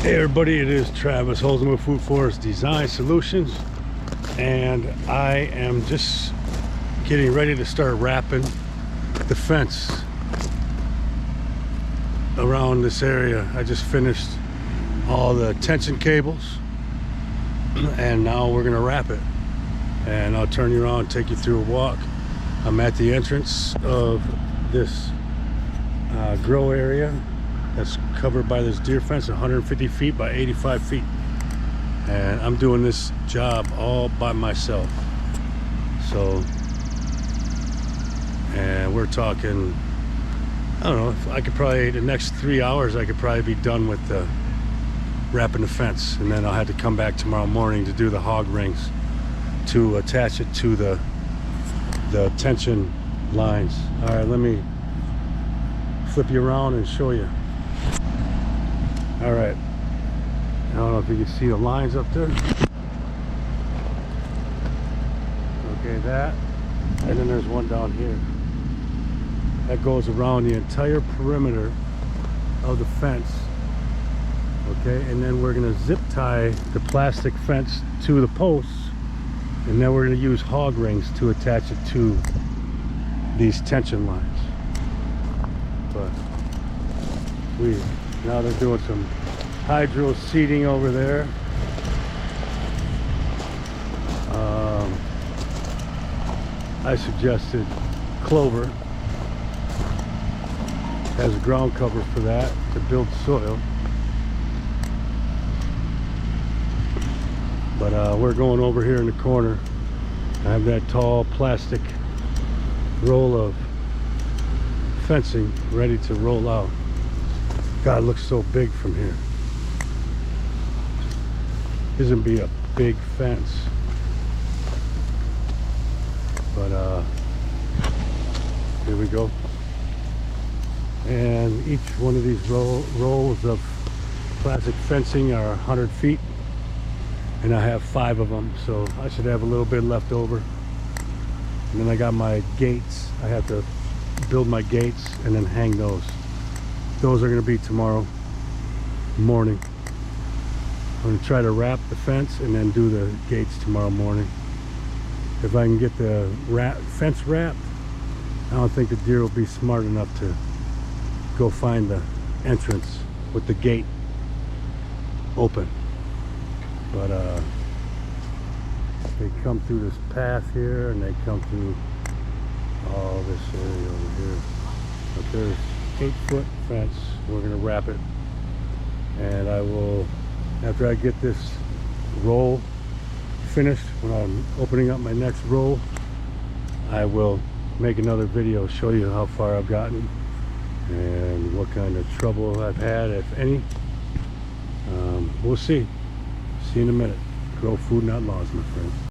Hey everybody, it is Travis Holzem with Food Foret Design Solutions, and I am just getting ready to start wrapping the fence around this area. I just finished all the tension cables and now we're gonna wrap it, and I'll turn you around and take you through a walk. I'm at the entrance of this grow area that's covered by this deer fence, 150 feet by 85 feet, and I'm doing this job all by myself. So, and we're talking, I don't know, if I could probably, the next 3 hours I could probably be done with the wrapping the fence, and then I'll have to come back tomorrow morning to do the hog rings to attach it to the tension lines. All right, let me flip you around and show you. All right, I don't know if you can see the lines up there. Okay, that, and then there's one down here that goes around the entire perimeter of the fence. Okay, and then we're going to zip tie the plastic fence to the posts, and then we're going to use hog rings to attach it to these tension lines. But now they're doing some hydro seeding over there. I suggested clover as a ground cover for that to build soil. But we're going over here in the corner. I have that tall plastic roll of fencing ready to roll out. God, it looks so big from here. This would be a big fence. But here we go. And each one of these rolls of plastic fencing are 100 feet. And I have 5 of them, so I should have a little bit left over. And then I got my gates. I have to build my gates and then hang those. Those are going to be tomorrow morning. I'm going to try to wrap the fence and then do the gates tomorrow morning. If I can get the fence wrapped, I don't think the deer will be smart enough to go find the entrance with the gate open. But they come through this path here, and they come through all this area over here. But there's 8-foot fence. We're going to wrap it, and I will, after I get this roll finished, when I'm opening up my next roll, I will make another video, show you how far I've gotten and what kind of trouble I've had, if any. We'll see. See you in a minute. Grow food, not laws, my friend.